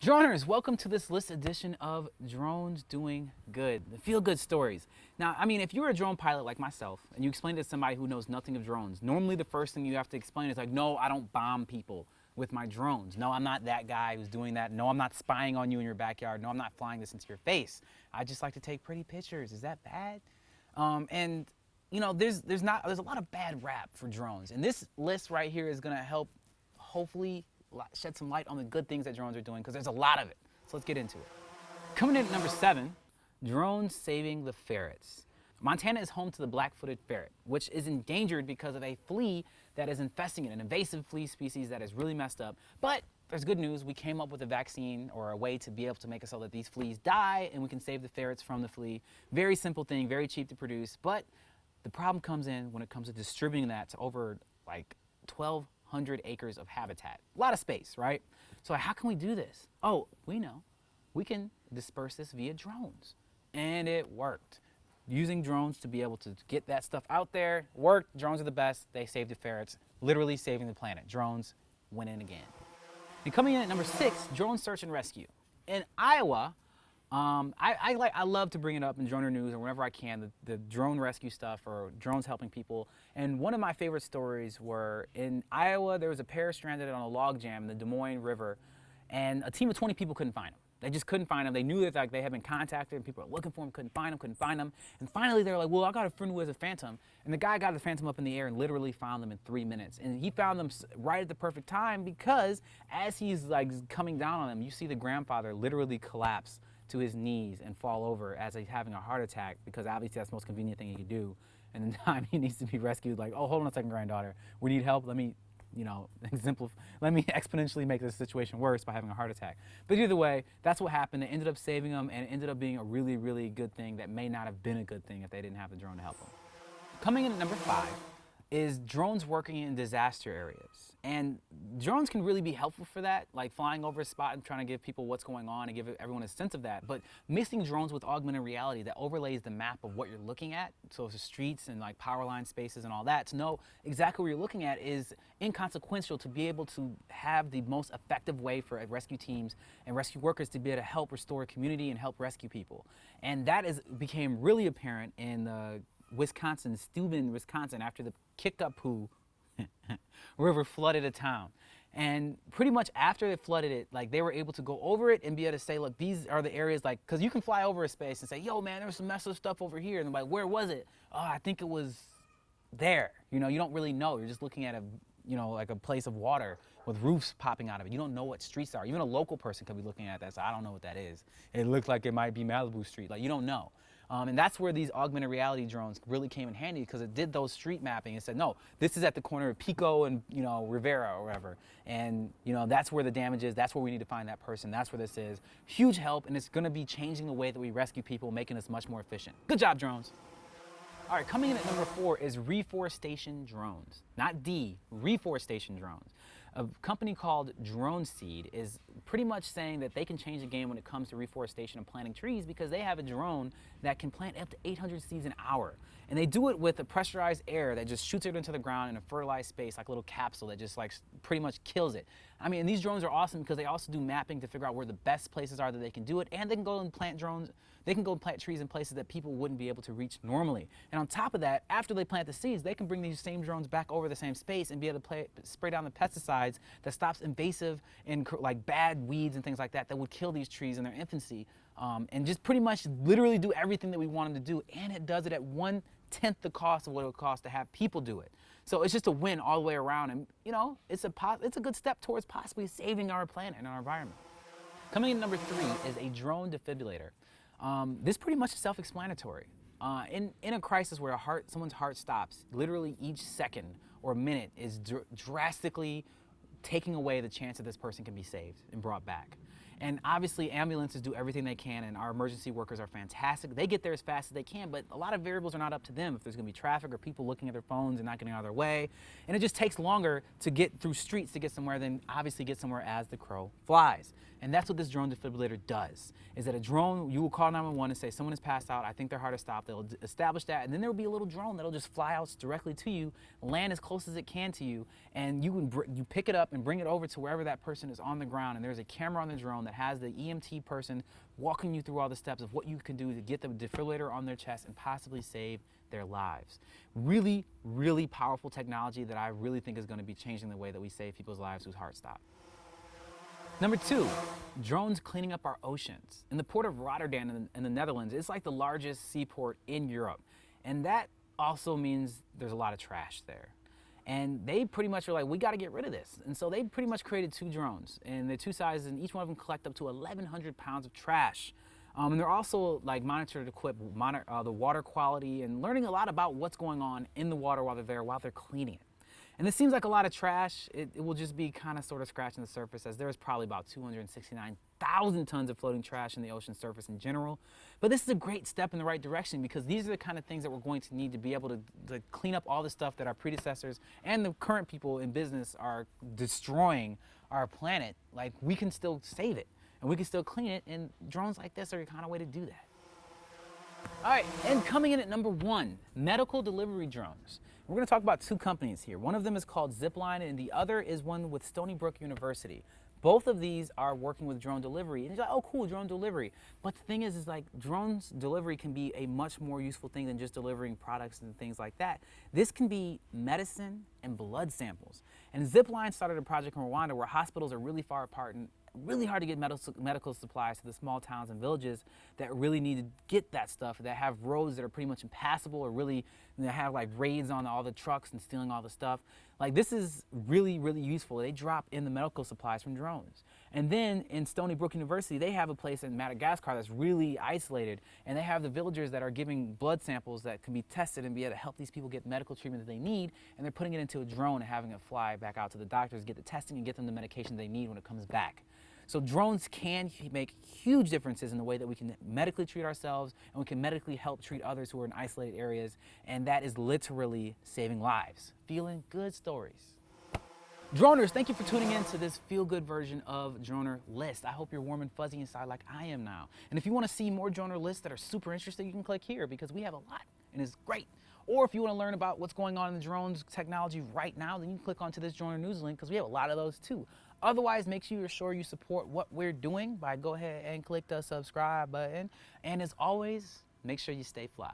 Droners, welcome to this list edition of Drones Doing Good, the feel-good stories. Now, I mean, if you're a drone pilot like myself and you explain it to somebody who knows nothing of drones, normally the first thing you have to explain is like, no, I don't bomb people with my drones. No, I'm not that guy who's doing that. No, I'm not spying on you in your backyard. No, I'm not flying this into your face. I just like to take pretty pictures. Is that bad? And you know, there's a lot of bad rap for drones, and this list right here is gonna help hopefully shed some light on the good things that drones are doing, because there's a lot of it. So let's get into it. Coming in at number 7, drones saving the ferrets. Montana is home to the black-footed ferret, which is endangered because of a flea that is infesting it, an invasive flea species that is really messed up. But there's good news. We came up with a vaccine or a way to be able to make it so that these fleas die and we can save the ferrets from the flea. Very simple thing, very cheap to produce. But the problem comes in when it comes to distributing that to over like 1,200 acres of habitat. A lot of space, right? So how can we do this? Oh, we know. We can disperse this via drones. And it worked. Using drones to be able to get that stuff out there worked. Drones are the best. They saved the ferrets, literally saving the planet. Drones went in again. And coming in at number 6, drone search and rescue. In Iowa, I love to bring it up in Droner News or whenever I can, the drone rescue stuff or drones helping people. And one of my favorite stories were in Iowa. There was a pair stranded on a log jam in the Des Moines River, and a team of 20 people couldn't find them. They just couldn't find them. They knew that they had been contacted and people were looking for them, couldn't find them. And finally they were like, well, I got a friend who has a Phantom. And the guy got the Phantom up in the air and literally found them in 3 minutes. And he found them right at the perfect time, because as he's like coming down on them, you see the grandfather literally collapse to his knees and fall over as he's having a heart attack, because obviously that's the most convenient thing he could do. And the time he needs to be rescued, like, oh, hold on a second, granddaughter, we need help. Let me exponentially make this situation worse by having a heart attack. But either way, that's what happened. They ended up saving him, and it ended up being a really, really good thing that may not have been a good thing if they didn't have the drone to help them. Coming in at number 5 is drones working in disaster areas. And drones can really be helpful for that, like flying over a spot and trying to give people what's going on and give everyone a sense of that. But mixing drones with augmented reality that overlays the map of what you're looking at, so the streets and like power line spaces and all that, to know exactly what you're looking at is inconsequential to be able to have the most effective way for rescue teams and rescue workers to be able to help restore a community and help rescue people. And that became really apparent in Wisconsin, Steuben, Wisconsin, after the Kickapoo River flooded a town. And pretty much after it flooded it, like they were able to go over it and be able to say, look, these are the areas, like, because you can fly over a space and say, yo, man, there's some messed up stuff over here. And they're like, where was it? Oh, I think it was there. You know, you don't really know. You're just looking at like a place of water with roofs popping out of it. You don't know what streets are. Even a local person could be looking at that. So I don't know what that is. It looked like it might be Malibu Street. Like, you don't know. And that's where these augmented reality drones really came in handy, because it did those street mapping and said, no, this is at the corner of Pico and, Rivera or whatever. And, that's where the damage is. That's where we need to find that person. That's where this is. Huge help, and it's going to be changing the way that we rescue people, making us much more efficient. Good job, drones. All right, coming in at number 4 is reforestation drones. Not reforestation drones. A company called Drone Seed is pretty much saying that they can change the game when it comes to reforestation and planting trees, because they have a drone that can plant up to 800 seeds an hour. And they do it with a pressurized air that just shoots it into the ground in a fertilized space, like a little capsule that just like pretty much kills it. I mean, and these drones are awesome because they also do mapping to figure out where the best places are that they can do it, and they can go and plant trees in places that people wouldn't be able to reach normally. And on top of that, after they plant the seeds, they can bring these same drones back over the same space and be able to spray down the pesticides that stops invasive and like bad weeds and things like that would kill these trees in their infancy, and just pretty much literally do everything that we want them to do. And it does it at 1/10 the cost of what it would cost to have people do it. So it's just a win all the way around, and it's a good step towards possibly saving our planet and our environment. Coming in at number 3 is a drone defibrillator. This pretty much is self-explanatory. In a crisis where someone's heart stops, literally each second or minute is drastically taking away the chance that this person can be saved and brought back. And obviously ambulances do everything they can, and our emergency workers are fantastic. They get there as fast as they can, but a lot of variables are not up to them. If there's gonna be traffic or people looking at their phones and not getting out of their way. And it just takes longer to get through streets to get somewhere than obviously get somewhere as the crow flies. And that's what this drone defibrillator does, is that a drone, you will call 911 and say someone has passed out, I think their heart has stopped. They'll establish that, and then there will be a little drone that'll just fly out directly to you, land as close as it can to you, and you pick it up and bring it over to wherever that person is on the ground, and there's a camera on the drone that has the EMT person walking you through all the steps of what you can do to get the defibrillator on their chest and possibly save their lives. Really, really powerful technology that I really think is going to be changing the way that we save people's lives whose hearts stop. Number 2, drones cleaning up our oceans. In the port of Rotterdam in the Netherlands, it's like the largest seaport in Europe. And that also means there's a lot of trash there. And they pretty much are like, we got to get rid of this. And so they pretty much created 2 drones, and they're 2 sizes, and each one of them collect up to 1,100 pounds of trash. And they're also like monitored, equipped, the water quality, and learning a lot about what's going on in the water while they're there, while they're cleaning it. And this seems like a lot of trash. It will just be kind of sort of scratching the surface, as there is probably about 269,000 tons of floating trash in the ocean surface in general. But this is a great step in the right direction, because these are the kind of things that we're going to need to be able to clean up all the stuff that our predecessors and the current people in business are destroying our planet. Like, we can still save it and we can still clean it, and drones like this are a kind of way to do that. All right, and coming in at number 1, medical delivery drones. We're going to talk about 2 companies here. One of them is called Zipline, and the other is one with Stony Brook University. Both of these are working with drone delivery. And you're like, oh, cool, drone delivery. But the thing is like, drones delivery can be a much more useful thing than just delivering products and things like that. This can be medicine and blood samples. And Zipline started a project in Rwanda where hospitals are really far apart and really hard to get medical supplies to the small towns and villages that really need to get that stuff, that have roads that are pretty much impassable, or really have like raids on all the trucks and stealing all the stuff. Like, this is really, really useful. They drop in the medical supplies from drones. And then in Stony Brook University, they have a place in Madagascar that's really isolated, and they have the villagers that are giving blood samples that can be tested and be able to help these people get medical treatment that they need, and they're putting it into a drone and having it fly back out to the doctors, get the testing, and get them the medication they need when it comes back. So drones can make huge differences in the way that we can medically treat ourselves, and we can medically help treat others who are in isolated areas, and that is literally saving lives. Feeling good stories. Droners, thank you for tuning in to this feel-good version of Droner List. I hope you're warm and fuzzy inside like I am now. And if you want to see more Droner lists that are super interesting, you can click here, because we have a lot, and it's great. Or if you want to learn about what's going on in the drones technology right now, then you can click onto this Droner News link, because we have a lot of those too. Otherwise, make sure you support what we're doing by go ahead and click the subscribe button. And as always, make sure you stay fly.